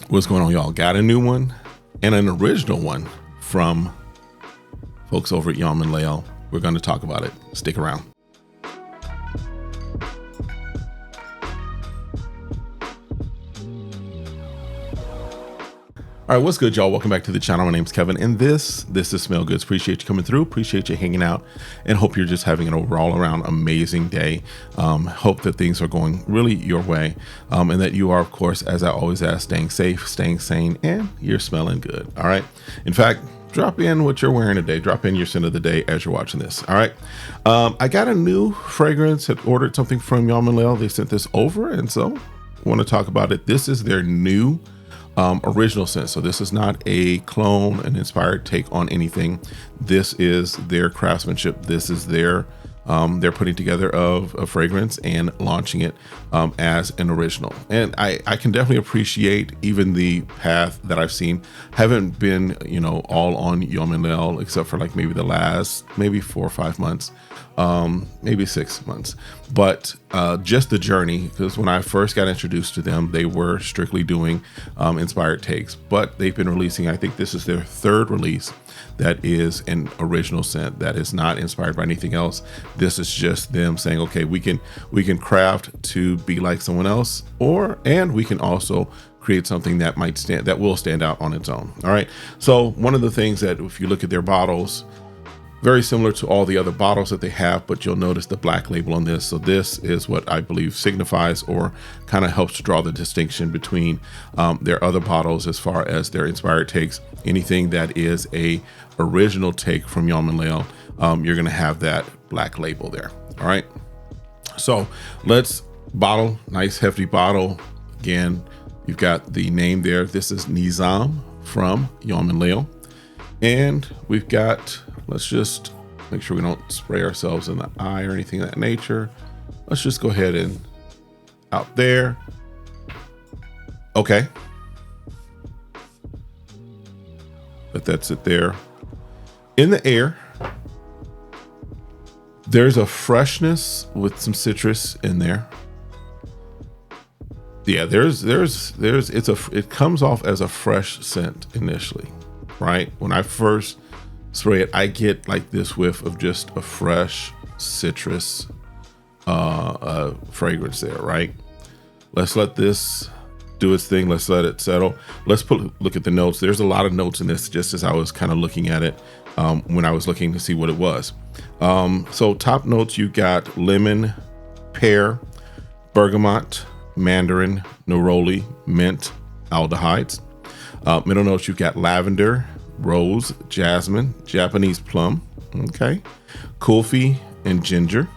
What's going on, y'all? Got a new one and an original one from folks over at Yom and Layl. We're going to talk about it. Stick around. All right, what's good, y'all? Welcome back to the channel. My name's Kevin, and this is SmellGoodz. Appreciate you coming through. Appreciate you hanging out, and hope you're just having an overall around amazing day. Hope that things are going really your way, and that you are, of course, as I always ask, staying safe, staying sane, and you're smelling good. All right. In fact, drop in what you're wearing today. Drop in your scent of the day as you're watching this. All right. I got a new fragrance. Had ordered something from Yom and Layl. They sent this over, and so I want to talk about it. This is their new original scent. So this is not a clone, an inspired take on anything. This is their craftsmanship. This is their they're putting together of a fragrance and launching it as an original. And I can definitely appreciate even the path that I've seen. Haven't been, all on Yom and Layl except for like maybe the last 4 or 5 months, maybe 6 months. But just the journey, because when I first got introduced to them, they were strictly doing inspired takes. But they've been releasing, I think this is their third release that is an original scent that is not inspired by anything else. This is just them saying, okay, we can craft to be like someone else, and we can also create something that will stand out on its own. All right. So one of the things that, if you look at their bottles, very similar to all the other bottles that they have, but you'll notice the black label on this. So this is what I believe signifies or kind of helps to draw the distinction between their other bottles as far as their inspired takes. Anything that is a original take from Yom and Layl, you're going to have that black label there. All right. So let's bottle, nice hefty bottle. Again, you've got the name there. This is nii'zam from Yom and Layl. And we've got, let's just make sure we don't spray ourselves in the eye or anything of that nature. Let's just go ahead and out there. Okay. But that's it there. In the air, there's a freshness with some citrus in there. Yeah, it comes off as a fresh scent initially, right? When I first spray it, I get like this whiff of just a fresh citrus fragrance there, right? Let's let this do its thing. Let's let it settle. Let's look at the notes. There's a lot of notes in this, just as I was kind of looking at it when I was looking to see what it was. So top notes, you got lemon, pear, bergamot, mandarin, neroli, mint, aldehydes. Middle notes, you've got lavender, rose, jasmine, Japanese plum, okay, coffee, and ginger.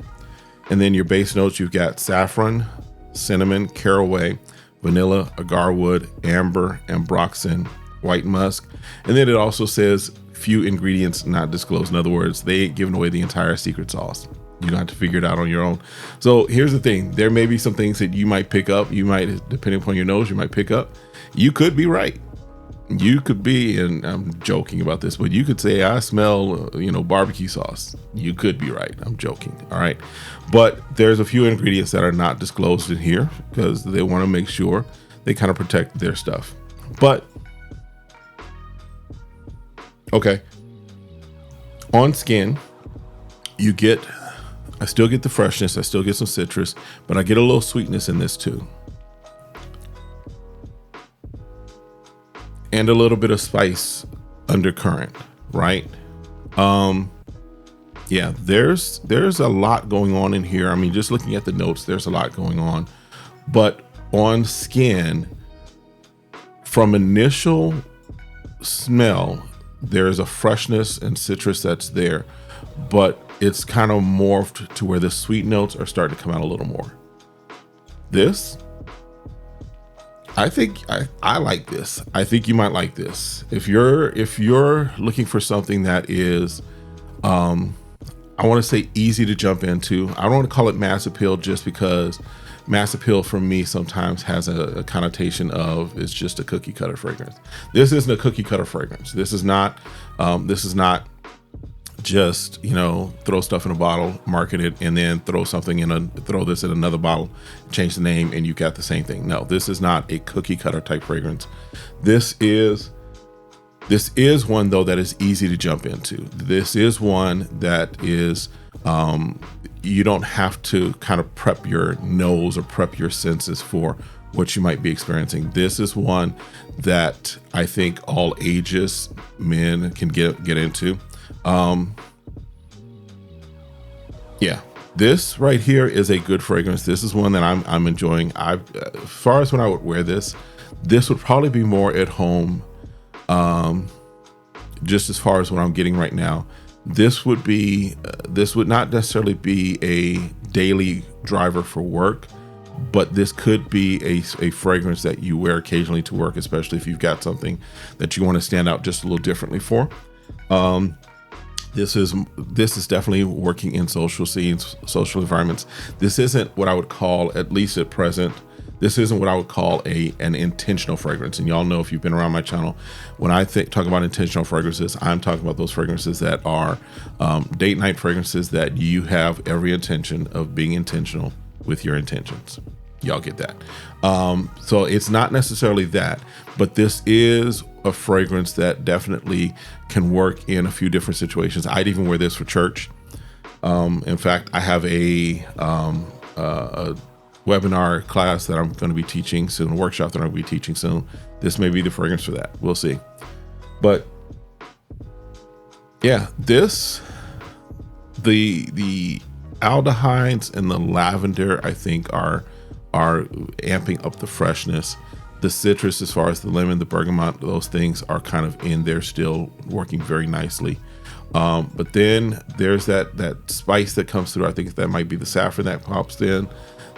And then your base notes, you've got saffron, cinnamon, caraway, vanilla, agarwood, amber, ambroxan, white musk. And then it also says few ingredients not disclosed. In other words, they ain't giving away the entire secret sauce. You don't have to figure it out on your own. So here's the thing. There may be some things that you might pick up. You might, depending upon your nose, you might pick up. You could be right. You could be, and I'm joking about this, but you could say, I smell, barbecue sauce. You could be right. I'm joking. All right. But there's a few ingredients that are not disclosed in here because they want to make sure they kind of protect their stuff. But, okay. On skin, I still get the freshness. I still get some citrus, but I get a little sweetness in this too. And a little bit of spice undercurrent, right? Yeah, there's a lot going on in here. I mean, just looking at the notes, there's a lot going on. But on skin, from initial smell, there's a freshness and citrus that's there, but it's kind of morphed to where the sweet notes are starting to come out a little more. This, I think I like this. I think you might like this. If you're looking for something that is, I want to say easy to jump into. I don't want to call it mass appeal just because mass appeal for me sometimes has a connotation of it's just a cookie cutter fragrance. This isn't a cookie cutter fragrance. This is not just, throw stuff in a bottle, market it, and then throw this in another bottle, change the name, and you got the same thing. No, this is not a cookie cutter type fragrance. This is one though that is easy to jump into. This is one that is, you don't have to kind of prep your nose or prep your senses for what you might be experiencing. This is one that I think all ages men can get into. Yeah, this right here is a good fragrance. This is one that I'm enjoying. As far as when I would wear this would probably be more at home. Just as far as what I'm getting right now, this would not necessarily be a daily driver for work, but this could be a fragrance that you wear occasionally to work, especially if you've got something that you want to stand out just a little differently for. This is definitely working in social scenes, social environments. This isn't what I would call, at least at present, this isn't what I would call an intentional fragrance. And y'all know, if you've been around my channel, when I talk about intentional fragrances, I'm talking about those fragrances that are date night fragrances that you have every intention of being intentional with your intentions. Y'all get that? So it's not necessarily that, but this is a fragrance that definitely can work in a few different situations. I'd even wear this for church. In fact, I have a webinar class that I'm going to be teaching soon, a workshop that I'm going to be teaching soon. This may be the fragrance for that. We'll see. But yeah, the aldehydes and the lavender, I think, are amping up the freshness. The citrus, as far as the lemon, the bergamot, those things are kind of in there still, working very nicely. But then there's that spice that comes through. I think that might be the saffron that pops in.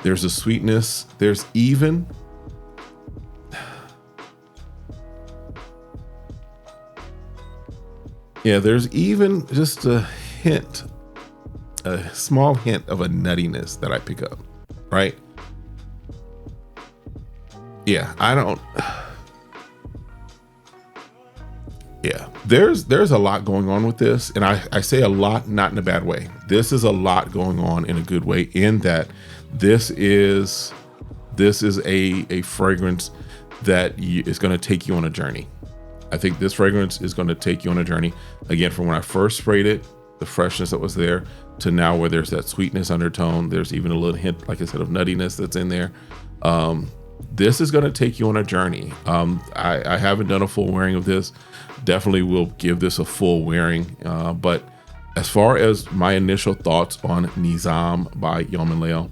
There's a sweetness. There's even just a small hint of a nuttiness that I pick up, right? Yeah, there's a lot going on with this, and I say a lot not in a bad way. This is a lot going on in a good way, in that this is a fragrance that is going to take you on a journey. I think this fragrance is going to take you on a journey. Again, from when I first sprayed it, the freshness that was there, to now where there's that sweetness undertone. There's even a little hint, like I said, of nuttiness that's in there. This is going to take you on a journey. I haven't done a full wearing of this. Definitely will give this a full wearing. But as far as my initial thoughts on nii'zam by Yom and Layl,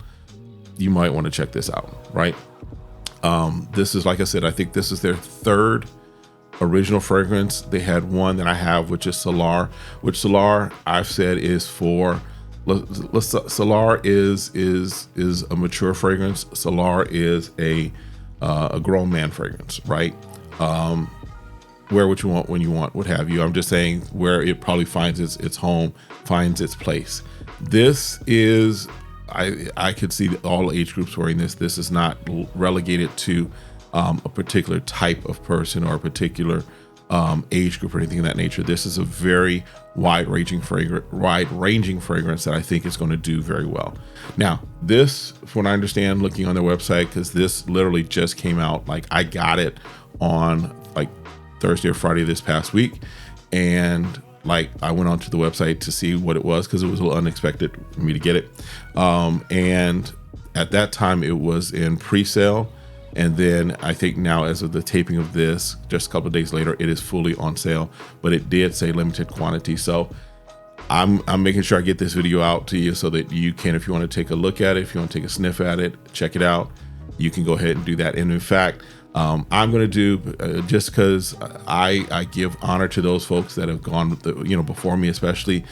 you might want to check this out, right? This is, like I said, I think this is their third original fragrance. They had one that I have, which is Solar, which Solar I've said is for, Solar is a mature fragrance. Solar is a grown man fragrance, right? Wear what you want, when you want, what have you. I'm just saying where it probably finds its home, finds its place. This is, I could see all age groups wearing this. This is not relegated to a particular type of person or a particular age group or anything of that nature. This is a very wide-ranging fragrance that I think is going to do very well. Now, this, from what I understand, looking on their website, because this literally just came out, like I got it on like Thursday or Friday this past week, and like I went onto the website to see what it was, because it was a little unexpected for me to get it. And at that time it was in pre-sale. And then I think now, as of the taping of this, just a couple of days later, it is fully on sale, but it did say limited quantity. So I'm making sure I get this video out to you so that you can, if you want to take a look at it, if you want to take a sniff at it, check it out, you can go ahead and do that. And in fact, I'm going to do, just because I give honor to those folks that have gone, before me, especially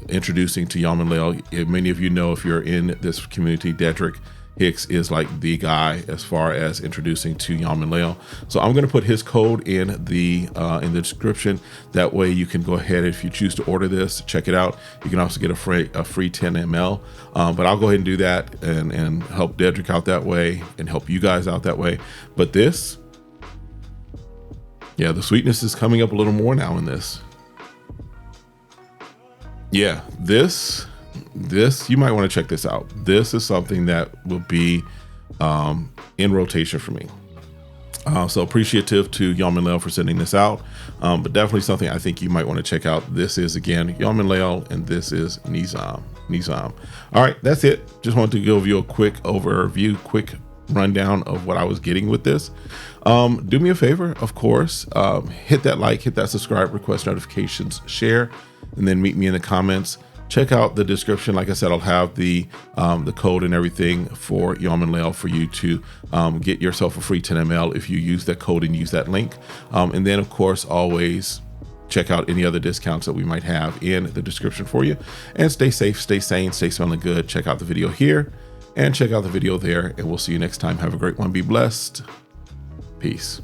introducing to Yom and Layl. Many of you know, if you're in this community, Dedrick Hicks is like the guy as far as introducing to Yom and Layl. So I'm going to put his code in the description. That way you can go ahead, if you choose to order this, check it out. You can also get a free 10 ml. But I'll go ahead and do that and help Dedrick out that way and help you guys out that way. But this, yeah, the sweetness is coming up a little more now in this. yeah, this you might want to check this out. This is something that will be in rotation for me. So appreciative to Yom and Layl for sending this out, but definitely something I think you might want to check out. This is, again, Yom and Layl, and this is nii'zam. All right, that's it. Just wanted to give you a quick overview, quick rundown of what I was getting with this. Do me a favor, of course, hit that like, hit that subscribe, request notifications, share, and then meet me in the comments. Check out the description. Like I said, I'll have the code and everything for Yom and Layl for you to get yourself a free 10 ml if you use that code and use that link. And then, of course, always check out any other discounts that we might have in the description for you. And stay safe, stay sane, stay smelling good. Check out the video here and check out the video there. And we'll see you next time. Have a great one. Be blessed. Peace.